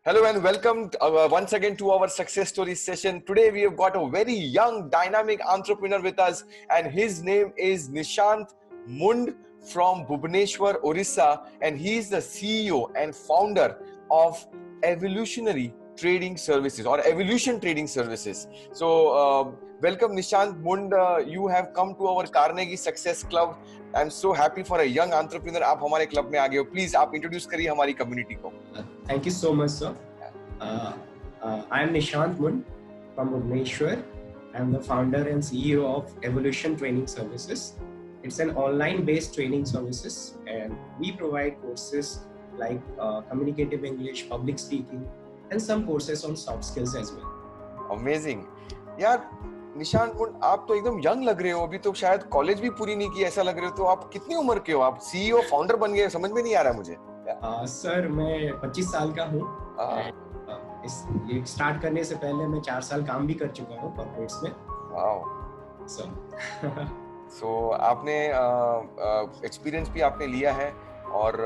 Hello and welcome once again to our success story session. Today we have got a very young, dynamic entrepreneur with us, and his name is Nishant Mund from Bhubaneswar, Orissa, and he is the CEO and founder of Evolutionary Trading Services or Evolution Trading Services. So, welcome Nishant Mund. You have come to our Carnegie Success Club. I'm so happy for a young entrepreneur. आप हमारे club में आ गए हो. Please आप introduce करिए हमारी community को. Thank you so much, sir. I am Nishant Mund from Bhubaneswar. I am the founder and CEO of Evolution Training Services. It's an online-based training services, and we provide courses like communicative English, public speaking, and some courses on soft skills as well. Amazing. यार निशांत मुंड, आप तो एकदम young लग रहे हो. अभी तो शायद कॉलेज भी पूरी नहीं की ऐसा लग रहे हो. तो आप कितनी उम्र के हो? आप सीईओ फाउंडर बन गए, समझ में नहीं आ रहा मुझे. सर मैं 25 साल का हूँ. ये स्टार्ट करने से पहले मैं 4 साल काम भी कर चुका हूँ कॉर्पोरेट्स में. वाओ. सो आपने एक्सपीरियंस भी आपने लिया है. और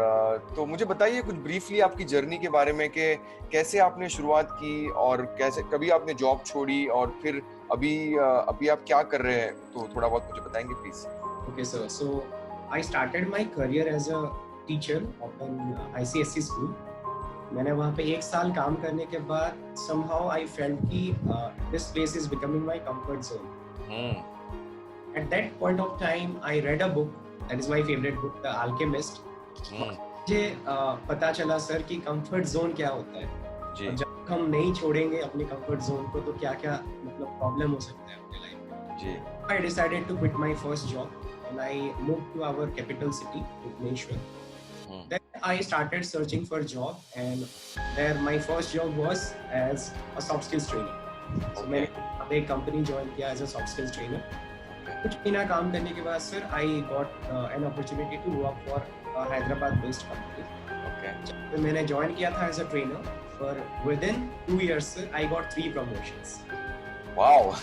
तो मुझे बताइए कुछ ब्रीफली आपकी जर्नी के बारे में कि कैसे आपने शुरुआत की और कैसे कभी आपने जॉब छोड़ी और फिर अभी आप क्या कर रहे हैं, तो थोड़ा बहुत मुझे बताएंगे please. Okay sir, so I started my career as a teacher of an ICSE school. मैंने वहाँ पे 1 साल काम करने के बाद somehow I felt कि this place is becoming my comfort zone. At that point of time, I read a book. That is my favorite book, The Alchemist. मुझे पता चला सर कि comfort zone क्या होता है. और जब हम नहीं छोड़ेंगे अपने comfort zone को तो क्या-क्या मतलब प्रॉब्लम हो सकता है अपने लाइफ में. जी. I decided to quit my first job and I moved to our capital city, Bhubaneswar. Then I started searching for a job, and there my first job was as a soft skills trainer. So मैंने एक company join किया as a soft skills trainer. कुछ महीना काम करने के बाद sir I got an opportunity to work for a Hyderabad based company. जब मैंने ज्वाइन किया था as a trainer, for within 2 years I got 3 promotions. Wow.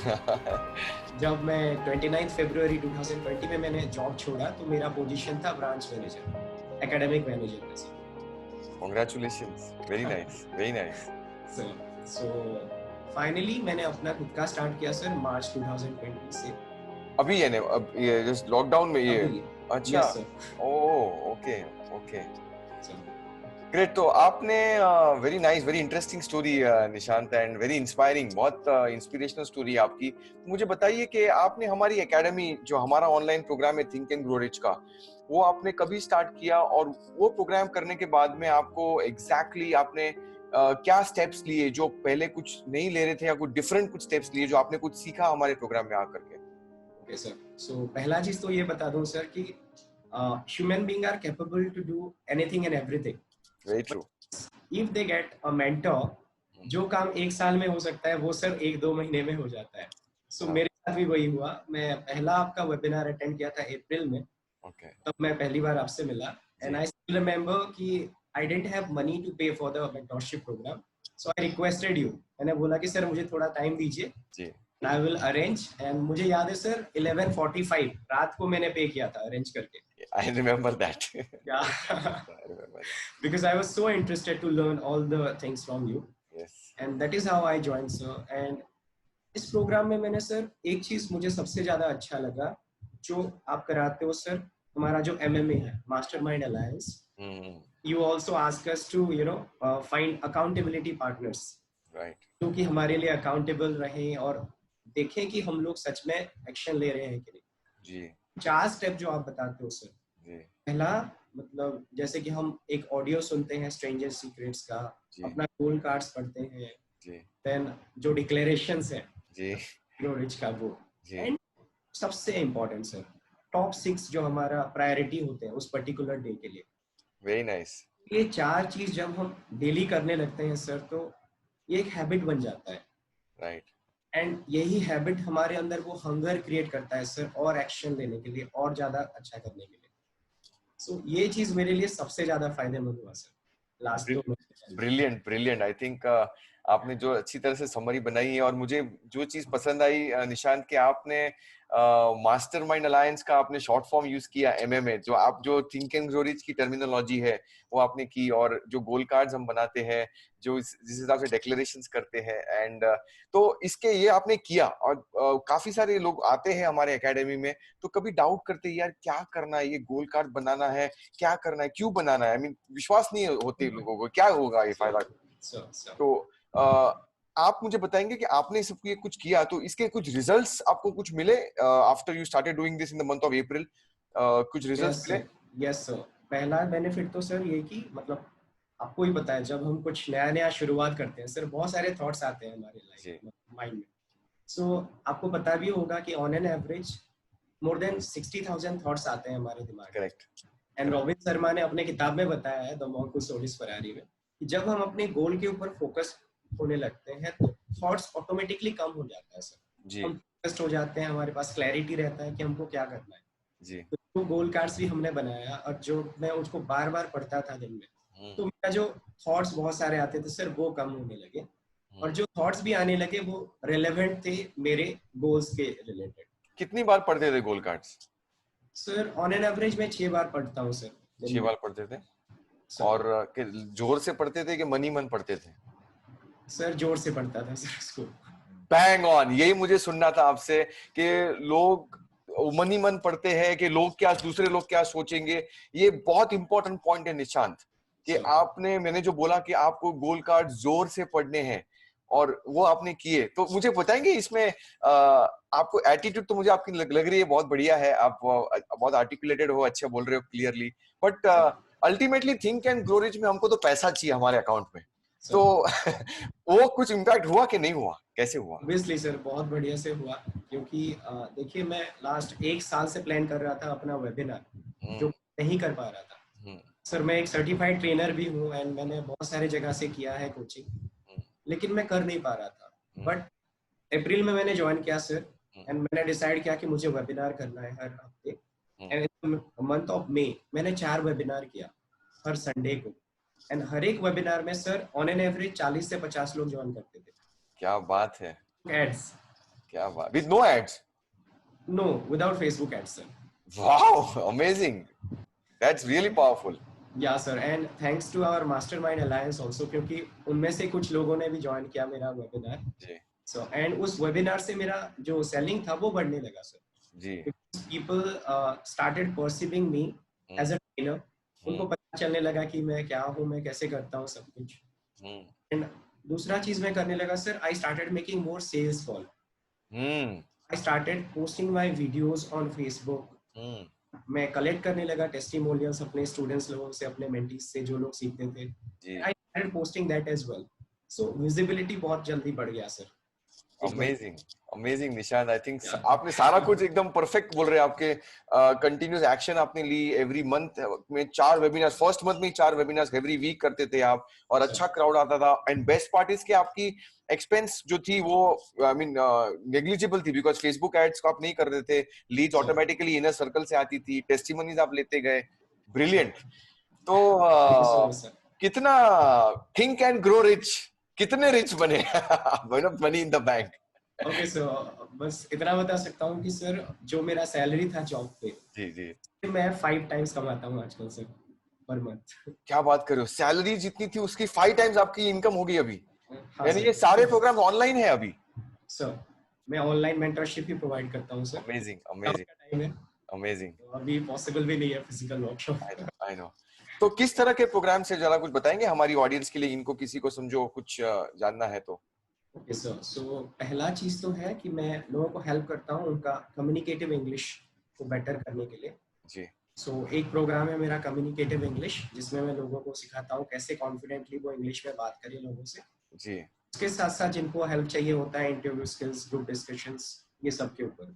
जब मैं 29 फरवरी 2020 में मैंने जॉब छोड़ा तो मेरा पोजीशन था ब्रांच मैनेजर, academic manager वैसे. Congratulations. Very nice. Very nice. So finally मैंने अपना खुद का स्टार्ट किया सर मार्च 2020 से. अभी यानी अब ये जस्ट लॉकडाउन में ये. अच्छा. Oh okay. ग्रेट. तो आपने very nice, very interesting story Nishant, and very inspiring. बहुत इंस्पिरेशनल स्टोरी आपकी. तो मुझे बताइए कि आपने हमारी एकेडमी, जो हमारा ऑनलाइन प्रोग्राम है थिंक एंड ग्रो रिच का, वो आपने कभी स्टार्ट किया और वो प्रोग्राम करने के बाद में आपको एग्जैक्टली आपने क्या स्टेप्स लिए जो पहले कुछ नहीं ले रहे थे, या कुछ डिफरेंट कुछ स्टेप्स लिए जो आपने कुछ सीखा हमारे प्रोग्राम में आकर के? ओके सर, सो पहला चीज तो ये बता दूं सर कि human being are capable to do anything and everything. Very true. If they get a mentor, जो काम 1 साल में हो सकता है वो सर 1-2 महीने में हो जाता है. सो मेरे साथ भी वही हुआ. मैं पहला आपका वेबिनार अटेंड किया था अप्रैल में. तब मैं पहली बार आपसे मिला, एंड आई स्टिल रिमेंबर कि I didn't have money to pay for the mentorship programme. So I requested you. मैंने बोला कि सर मुझे थोड़ा टाइम दीजिए, आई विल अरेंज. एंड मुझे याद है सर 11:45 रात को मैंने पे किया था अरेंज करके. I remember that. Yeah. I remember that. Because I was so interested to learn all the things from you. Yes. And that is how I joined, sir. And इस प्रोग्राम में मैंने सर एक चीज मुझे सबसे ज्यादा अच्छा लगा जो आप कराते हो सर, हमारा जो MMA है, mastermind alliance. You also ask us to find accountability partners. Right. जो कि हमारे लिए अकाउंटेबल रहें और देखें कि हम लोग सच में एक्शन ले रहे हैं कि नहीं. जी. 4 स्टेप जो आप बताते हो सर. जी. पहला मतलब जैसे कि हम एक ऑडियो सुनते हैं स्ट्रेंजर सीक्रेट्स का, अपना गोल कार्ड्स पढ़ते हैं. जी. देन जो डिक्लेरेशंस हैं जी ग्रो रिच का वो. एंड सबसे इम्पोर्टेंट सर टॉप 6 जो हमारा प्रायोरिटी होते हैं उस पर्टिकुलर डे के लिए. Very nice. ये 4 चीज जब हम डेली करने लगते हैं सर तो ये एक हैबिट बन जाता है. राइट. एंड यही हैबिट हमारे अंदर वो हंगर क्रिएट करता है सर और एक्शन लेने के लिए और ज्यादा अच्छा करने के लिए. सो ये चीज मेरे लिए सबसे ज्यादा फायदेमंद हुआ सर लास्ट 2 मंथ. ब्रिलियंट. आई थिंक आपने जो अच्छी तरह से समरी बनाई है, और मुझे जो चीज पसंद आई निशांत, कि आपने मास्टरमाइंड अलायंस का आपने शॉर्ट फॉर्म यूज किया MMA, जो आप जो थिंक एंड ग्रो रिच की टर्मिनोलॉजी है वो आपने की, और जो गोल कार्ड्स हम बनाते हैं, जो जिस हिसाब से डिक्लेरेशंस करते हैं, एंड तो इसके ये आपने किया। और काफी सारे लोग आते हैं हमारे एकेडमी में, तो कभी डाउट करते हैं, यार क्या करना है, ये गोल कार्ड बनाना है, क्या करना है, क्यों बनाना है, आई मीन विश्वास नहीं होते लोगों को, क्या होगा ये फायदा। तो आप मुझे बताएंगे कि आपने सब ये कुछ किया, तो इसके कुछ रिजल्ट्स आपको कुछ मिले after you started doing this in the month of April? कुछ रिजल्ट्स मिले? यस सर, पहला बेनिफिट तो सर ये कि मतलब आपको ही पता है, जब हम कुछ नया नया शुरुआत करते हैं सर, बहुत सारे थॉट्स आते हैं हमारे लाइफ माइंड में। सो आपको पता भी होगा कि on an average more than 60,000 thoughts आते हैं हमारे दिमाग में। करेक्ट। एंड रॉबिन शर्मा ने अपने किताब में बताया है, the monk who sold his Ferrari में, कि जब हम अपने गोल के ऊपर फोकस होने लगते हैं तो थॉट्स ऑटोमेटिकली कम हो जाता है सर। हम फोकस्ड हो जाते हैं, हमारे पास क्लैरिटी रहता है कि हमको क्या करना है जी। तो गोल कार्ड्स भी हमने बनाया, और जो मैं उसको बार बार पढ़ता था दिन में, तो मेरा जो थॉट्स बहुत सारे आते थे सर, वो कम होने लगे, और जो थॉट्स भी आने लगे वो रेलेवेंट थे मेरे गोल्स के रिलेटेड। कितनी बार पढ़ते थे goal cards? Sir on an average मैं 6 बार पढ़ता हूँ सर। 6 बार पढ़ते थे? और जोर से पढ़ते थे कि मन ही मन पढ़ते थे? सर जोर से पढ़ता था सर उसको। बैंग ऑन, यही मुझे सुनना था आपसे, कि लोग मन ही मन पढ़ते हैं कि लोग क्या, दूसरे लोग क्या सोचेंगे। ये बहुत इंपॉर्टेंट पॉइंट है निशांत, कि आपने, मैंने जो बोला कि आपको गोल कार्ड जोर से पढ़ने हैं, और वो आपने किए। तो मुझे बताएंगे इसमें आपको एटीट्यूड तो मुझे आपकी लग रही है बहुत बढ़िया है, आप बहुत आर्टिकुलेटेड हो, अच्छा बोल रहे हो clearly, but ultimately think and grow rich में हमको तो पैसा चाहिए हमारे अकाउंट में, तो वो कुछ इम्पैक्ट हुआ कि नहीं हुआ, कैसे हुआ? ऑब्वियसली सर बहुत बढ़िया से हुआ, क्योंकि देखिए मैं लास्ट 1 साल से प्लान कर रहा था अपना वेबिनार, जो नहीं कर पा रहा था। सर मैं एक सर्टिफाइड ट्रेनर भी हूँ, एंड मैंने बहुत सारे जगह से किया है कोचिंग, लेकिन मैं कर नहीं पा रहा था। बट अप्रैल में मैंने ज्वाइन किया सर, एंड मैंने डिसाइड किया कि मुझे वेबिनार करना है हर हफ्ते। एंड मंथ ऑफ मई मैंने 4 वेबिनार किया हर संडे को, एंड हर एक वेबिनार में सर ऑन एन एवरेज 40 से 50 लोग ज्वाइन करते थे। क्या बात है। एड्स? क्या बात, with no ads? No, without Facebook ads sir. Wow, amazing, that's really powerful. Yeah sir, and thanks to our mastermind alliance also, क्योंकि उनमें से कुछ लोगों ने भी ज्वाइन किया मेरा वेबिनार जी। सो एंड उस वेबिनार से मेरा जो सेलिंग था वो बढ़ने लगा सर जी। People started perceiving me as a trainer, उनको पता चलने लगा कि मैं क्या हूँ, मैं कैसे करता हूँ सब कुछ। एंड दूसरा चीज मैं करने लगा sir, I started making more sales call. I started posting my videos on Facebook. मैं कलेक्ट करने लगा टेस्टिमोनियल्स अपने स्टूडेंट्स लोगों से, अपने मेंटीज से, जो लोग सीखते थे। I started posting that as well, so visibility बहुत जल्दी बढ़ गया sir. Amazing, amazing Nishant, I think आपने सारा कुछ एकदम परफेक्ट बोल रहे हैं। आपके कंटिन्यूस एक्शन आपने ली, एवरी मंथ में 4 वेबिनार्स, फर्स्ट मंथ में 4 वेबिनार्स एवरी वीक करते थे आप, और अच्छा क्राउड आता था। एंड बेस्ट पार्ट इज कि आपकी एक्सपेंस जो थी वो आई मीन नेग्लिजिबल थी, बिकॉज फेसबुक एड्स को आप नहीं कर रहे थे, लीड्स ऑटोमेटिकली इनर सर्कल से आती थी, टेस्टिमोनीज आप लेते गए। ब्रिलियंट। तो कितना थिंक एंड ग्रो रिच, कितने रिच बने money in the bank? Okay so बस इतना बता सकता हूँ कि सर जो मेरा सैलरी था जॉब पे, जी जी, मैं 5 टाइम्स कमाता हूँ आजकल सर पर मंथ। क्या बात कर रहे हो, सैलरी जितनी थी उसकी 5 टाइम्स आपकी इनकम हो गई अभी? यानी ये सारे प्रोग्राम ऑनलाइन है अभी? सर मैं ऑनलाइन मेंटरशिप भी प्रोवाइड करता हूँ सर। Amazing, amazing, amazing. अभी पॉसिबल भी नहीं है फिजिकल वर्कशॉप। I know. तो किस तरह के प्रोग्राम से जरा कुछ बताएंगे हमारी ऑडियंस के लिए, इनको किसी को समझो कुछ जानना है तो। ओके सर, सो पहला चीज तो है कि मैं लोगों को हेल्प करता हूँ उनका कम्युनिकेटिव इंग्लिश को बेटर करने के लिए जी। सो एक प्रोग्राम है मेरा कम्युनिकेटिव इंग्लिश, जिसमें मैं लोगों को सिखाता हूँ कैसे कॉन्फिडेंटली वो इंग्लिश में बात करें लोगों से जी। उसके साथ साथ जिनको हेल्प चाहिए होता है, इंटरव्यू स्किल्स, ग्रुप डिस्कशंस, ये सब के ऊपर।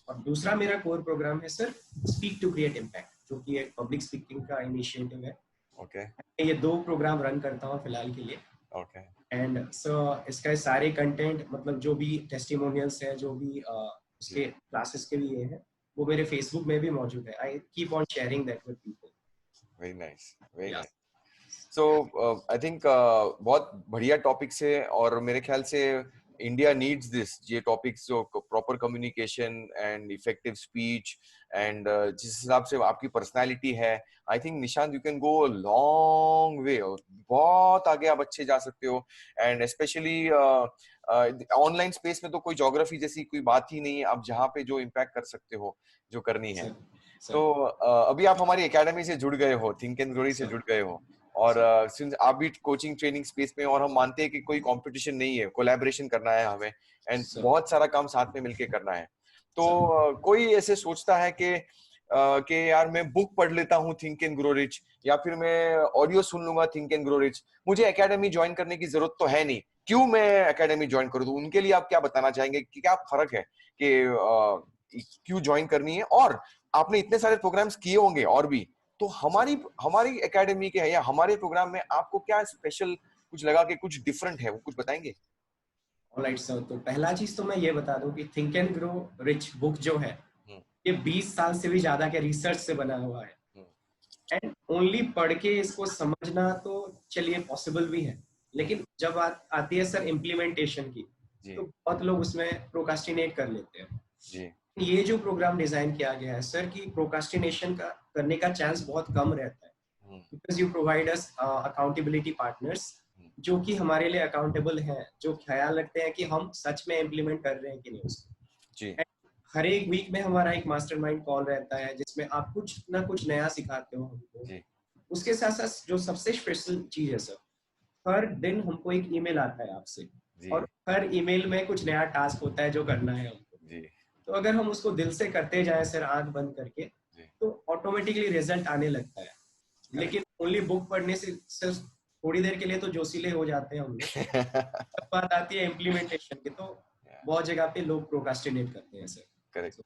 और दूसरा मेरा कोर प्रोग्राम है sir speak to create impact, जो कि एक पब्लिक स्पीकिंग का इनिशिएटिव है। ओके। ये 2 प्रोग्राम रन करता हूँ फिलहाल के लिए। ओके। एंड सो इसका सारे कंटेंट, मतलब जो भी टेस्टिमोनियल्स है, जो भी उसके क्लासेस के लिए है, वो मेरे फेसबुक में भी मौजूद है। I keep on sharing that with people. Very nice, very nice. So I think बहुत बढ़िया टॉपिक्स है और मेरे ख्याल से इंडिया नीड्स दिस, ये टॉपिक्स जो proper communication and effective speech and जिस हिसाब से आपकी पर्सनालिटी है, I think Nishant you can go long way, बहुत आगे आप अच्छे जा सकते हो। एंड स्पेशली ऑनलाइन स्पेस में तो कोई ज्योग्राफी जैसी कोई बात ही नहीं है, आप जहाँ पे जो इम्पैक्ट कर सकते हो, जो करनी है। तो अभी आप हमारी एकेडमी से जुड़ गए हो, थिंक एंड ग्रो से जुड़ गए हो, और सिंस आप भी कोचिंग ट्रेनिंग स्पेस में, और हम मानते हैं कि कोई कंपटीशन नहीं है, कोलैबोरेशन करना है हमें एंड बहुत सारा काम साथ में मिलके करना है। तो कोई ऐसे सोचता है कि यार मैं बुक पढ़ लेता हूँ थिंक एंड ग्रो रिच, या फिर मैं ऑडियो सुन लूंगा थिंक एंड ग्रो रिच, मुझे एकेडमी ज्वाइन करने की जरूरत तो है नहीं, क्यों मैं एकेडमी ज्वाइन करूँ? तो उनके लिए आप क्या बताना चाहेंगे कि क्या फर्क है कि क्यों ज्वाइन करनी है? और आपने इतने सारे प्रोग्राम्स किए होंगे और भी, तो हमारी हमारी एकेडमी के है या हमारे प्रोग्राम में आपको क्या स्पेशल कुछ लगा कि कुछ डिफरेंट है, वो कुछ बताएंगे? ऑलराइट सर, तो पहला चीज तो मैं ये बता दूं कि think and grow rich book जो है, ये 20 साल से भी ज्यादा के रिसर्च से बना हुआ है। एंड ओनली पढ़ के इसको समझना तो चलिए पॉसिबल भी है, लेकिन जब आती है सर इम्प्लीमेंटेशन की, तो बहुत लोग उसमें प्रोकास्टिनेट कर लेते हैं जी। ये जो प्रोग्राम डिजाइन किया गया है सर, कि प्रोकास्टिनेशन का करने का चांस बहुत कम रहता है, because you provide us accountability partners जो कि हमारे लिए अकाउंटेबल हैं, जो ख्याल रखते हैं कि हम सच में इम्प्लीमेंट कर रहे हैं कि नहीं उसको जी। हर एक वीक में हमारा एक मास्टरमाइंड कॉल रहता है जिसमें आप कुछ ना कुछ नया सिखाते हो हमको जी। उसके साथ साथ जो सबसे स्पेशल चीज है सर, हर दिन हमको एक ईमेल आता है आपसे, और हर ईमेल में कुछ नया टास्क होता है जो करना है हमको जी। तो अगर हम उसको दिल से करते जाएं सर, आंख बंद करके, तो ऑटोमेटिकली रिजल्ट आने लगता है। लेकिन ओनली बुक पढ़ने से सिर्फ थोड़ी देर के लिए तो जोशीले हो जाते हैं हम लोग। जब बात आती है इम्प्लीमेंटेशन की, तो बहुत जगह पे लोग प्रोकास्टिनेट करते हैं सर। करेक्ट।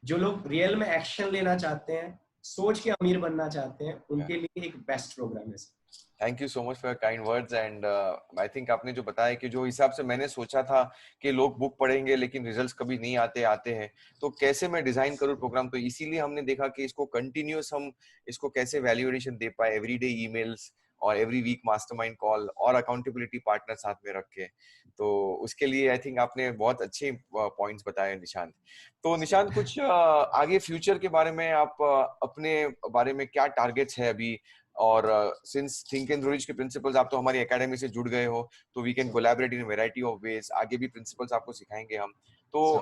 जो लोग रियल में एक्शन लेना चाहते हैं, सोच के अमीर बनना चाहते हैं, उनके लिए एक बेस्ट प्रोग्राम है sir. Thank you so much for kind words and I think आपने जो बताया कि जो हिसाब से मैंने सोचा था कि लोग बुक पढ़ेंगे लेकिन रिजल्ट्स कभी नहीं आते हैं, तो कैसे मैं डिजाइन करूँ प्रोग्राम, तो इसीलिए हमने देखा कि इसको कंटिन्यूअस हम इसको कैसे वैल्यूएशन दे पाए, एवरीडे ईमेल्स और एवरी वीक मास्टरमाइंड कॉल और अकाउंटेबिलिटी पार्टनर साथ में रख के, तो उसके लिए आई थिंक आपने बहुत अच्छे पॉइंट्स बताए निशांत। तो निशांत, कुछ आगे फ्यूचर के बारे में आप अपने बारे में क्या टारगेट्स है अभी, और since think and grow rich के प्रिंसिपल्स आप तो हमारी एकेडमी से जुड़ गए हो, तो we can collaborate in variety of ways, आगे भी प्रिंसिपल्स आपको सिखाएंगे हम, तो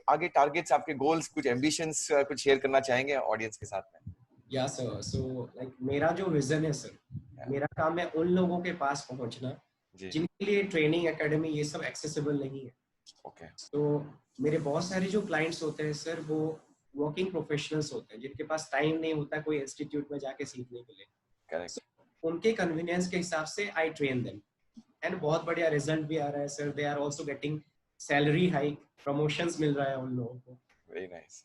आगे टारगेट्स, आपके गोल्स, कुछ एम्बिशंस कुछ शेयर करना चाहेंगे ऑडियंस के साथ में? या सर, सो लाइक मेरा जो विजन है सर, मेरा काम है उन लोगों के पास पहुंचना जिनके लिए ट्रेनिंग एकेडमी ये सब एक्सेसिबल नहीं है। ओके। तो मेरे बहुत सारे जो क्लाइंट्स होते हैं सर, वो वर्किंग प्रोफेशनल्स होते हैं जिनके पास टाइम नहीं होता कोई इंस्टीट्यूट में जाके सीखने के लिए। करेक्ट। उनके कन्वीनियंस के हिसाब से आई ट्रेन देम, एंड बहुत बढ़िया रिजल्ट भी आ रहा है sir. They are also getting salary hike, promotions मिल रहा है उन लोगों को। Very nice.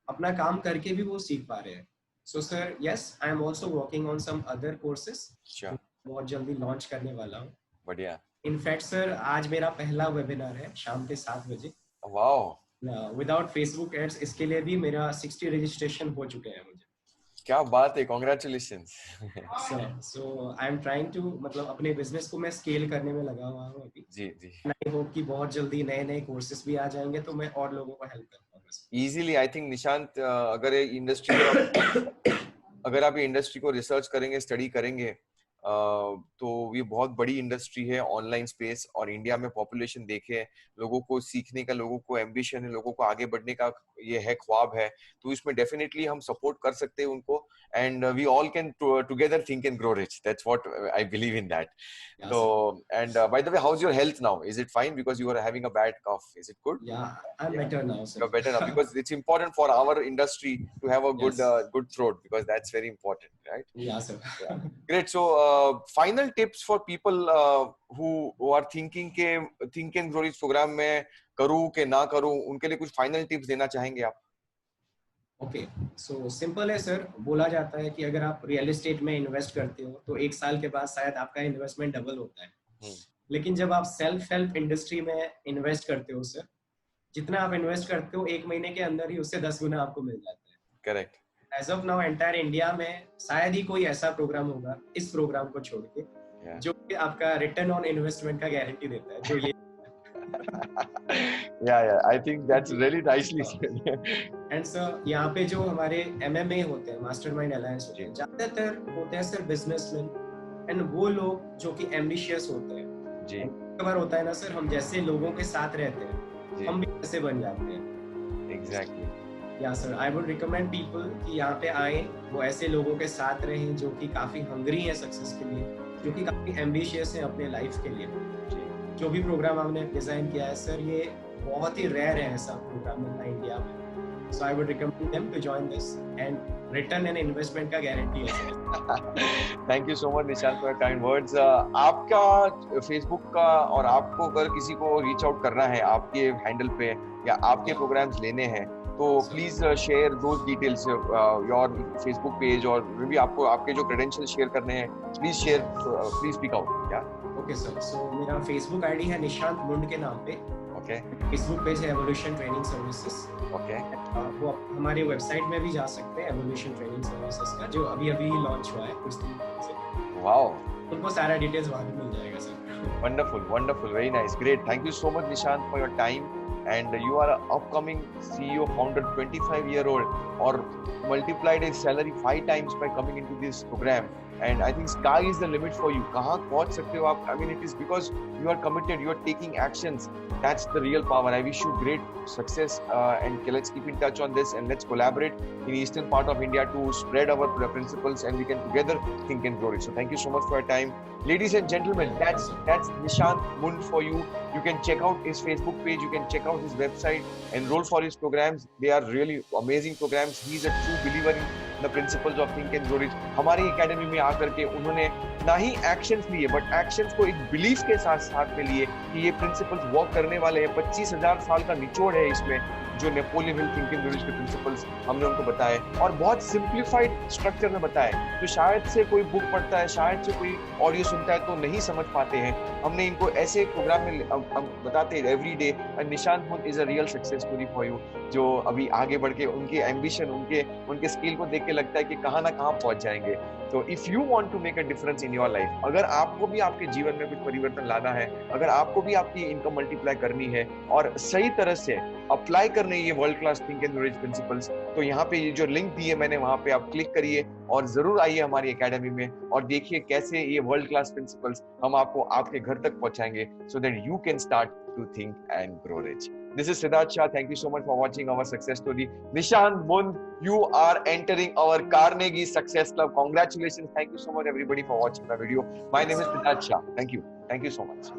अपना काम करके भी वो सीख पा रहे हैं। So sir, yes, I am also working on some other courses, बहुत जल्दी लॉन्च करने वाला हूँ। बढ़िया। इनफैक्ट सर, आज मेरा पहला वेबिनार है शाम के 7 बजे। वाओ। विदाउट फेसबुक एड्स, इसके लिए भी मेरा 60 रजिस्ट्रेशन हो चुके हैं मुझे। क्या बात है, congratulations. So I am trying to, मतलब अपने बिजनेस को मैं स्केल करने में लगा हुआ हूँ अभी जी जी। आई होप कि बहुत जल्दी नए नए कोर्सेज भी आ जाएंगे तो मैं और लोगों को हेल्प कर पाऊंगा इजीली। आई थिंक निशांत, अगर ये इंडस्ट्री अगर आप ये इंडस्ट्री को रिसर्च करेंगे, स्टडी करेंगे, तो ये बहुत बड़ी इंडस्ट्री है ऑनलाइन स्पेस, और इंडिया में पॉपुलेशन देखे, लोगों को सीखने का, लोगों को एम्बिशन है, लोगों को आगे बढ़ने का ये है, ख्वाब है, तो इसमें डेफिनेटली हम सपोर्ट कर सकते हैं उनको, and we all can together think and grow rich, that's what I believe in that. So, and by the way, how's your health now? Is it fine? Because you are having a bad cough. Is it good? Yeah, I'm better now, sir. You're better now, because it's important for our industry to have a good good throat, because that's very important, right? Yeah, sir. Yeah. Great. So, final tips for people who are thinking के Think and Grow Rich program में करूँ के ना करूँ, उनके लिए कुछ final tips देना चाहेंगे आप? ओके, सो सिंपल है सर। बोला जाता है कि अगर आप रियल एस्टेट में इन्वेस्ट करते हो तो 1 साल के बाद शायद आपका इन्वेस्टमेंट डबल होता है। लेकिन जब आप सेल्फ हेल्प इंडस्ट्री में इन्वेस्ट करते हो सर, जितना आप इन्वेस्ट करते हो 1 महीने के अंदर ही उससे 10 गुना आपको मिल जाता है। Correct. As of now entire India में शायद ही कोई ऐसा प्रोग्राम होगा इस प्रोग्राम को छोड़ के जो कि आपका रिटर्न ऑन इन्वेस्टमेंट का गारंटी देता है, जो ये I think that's really nicely said. And sir यहाँ पे जो हमारे MMA होते हैं, मास्टरमाइंड अलायंस होते हैं, ज्यादातर होते हैं सर बिजनेसमैन एंड वो लोग जो कि एम्बिशियस होते हैं जी। कई बार होता है ना सर, हम जैसे लोगों के साथ रहते हैं हम भी वैसे बन जाते हैं। एग्जैक्टली या sir I would recommend people कि यहाँ पे आए, वो ऐसे लोगों के साथ रहें जो कि काफी हंग्री हैं सक्सेस के लिए, जो कि काफी एम्बिशियस हैं अपने लाइफ के लिए। जो भी प्रोग्राम हमने डिजाइन किया है सर, ये बहुत ही रेयर है ऐसा प्रोग्राम मिलना इंडिया में। So I would recommend them to join this, and return and investment का guarantee है। Thank you so much Nishant for your kind words. आपका Facebook का, और आपको अगर किसी को reach out करना है आपके हैंडल पे या आपके प्रोग्राम्स लेने हैं तो please share those details, your Facebook page, और भी आपको आपके जो क्रेडेंशियल्स शेयर करने हैं please share, please speak out. या ओके सर, सो मेरा फेसबुक आईडी है निशांत मुंड के नाम पे। ओके फेसबुक पेज है एवोल्यूशन ट्रेनिंग सर्विसेज। ओके वो हमारे वेबसाइट में भी जा सकते हैं, एवोल्यूशन ट्रेनिंग सर्विसेज का, जो अभी लॉन्च हुआ है कुछ दिन से। वाओ, उनको सारा डिटेल्स वहाँ पे मिल जाएगा sir. Wonderful wonderful, very nice, great, thank you so much Nishant for your time, and you are an upcoming CEO founder, 25-year-old, or multiplied his salary 5 times by coming into this program, and I think sky is the limit for you. कहाँ पहुँच सकते हो आप? I mean, it is because you are committed, you are taking actions. That's the real power. I wish you great success, and let's keep in touch on this, and let's collaborate in eastern part of India to spread our principles, and we can together think and grow it. So thank you so much for your time, ladies and gentlemen. That's Nishant Mund for you. You can check out his Facebook page, you can check out his website, enroll for his programs. They are really amazing programs. He is a true believer in the principles of think and grow rich. हमारी academy में आकर के उन्होंने ना ही actions लिए, but actions को एक belief के साथ साथ में लिए कि ये प्रिंसिपल्स वर्क करने वाले हैं। 25,000 साल का निचोड़ है इसमें, जो Napoleon Hill think and grow rich के प्रिंसिपल्स हमने उनको बताए, और बहुत सिंप्लीफाइड स्ट्रक्चर में बताए, तो शायद से कोई बुक पढ़ता है, शायद से कोई ऑडियो सुनता है तो नहीं समझ पाते हैं। हमने इनको ऐसे प्रोग्राम में बताते हैं every day. Nishant Mund is a real success story for you, जो अभी आगे बढ़ के उनके एम्बिशन, उनके स्किल को देख के लगता है कि कहाँ ना कहाँ पहुंच जाएंगे। तो if you want to make a difference in your life, अगर आपको भी आपके जीवन में कुछ परिवर्तन लाना है, अगर आपको भी आपकी इनकम मल्टीप्लाई करनी है और सही तरह से अप्लाई करने ये world class think and grow rich principles, तो यहाँ पे ये जो लिंक दी है मैंने, वहाँ पे आप क्लिक करिए और जरूर आइए हमारी एकेडमी में और देखिए कैसे ये वर्ल्ड क्लास प्रिंसिपल्स हम आपको आपके घर तक पहुंचाएंगे, so that you can start to think and grow rich. This is Siddharth Shah. Thank you so much for watching our success story. Nishant Mund, you are entering our Carnegie Success Club. Congratulations. Thank you so much everybody for watching my video. My name is Siddharth Shah. Thank you. Thank you so much.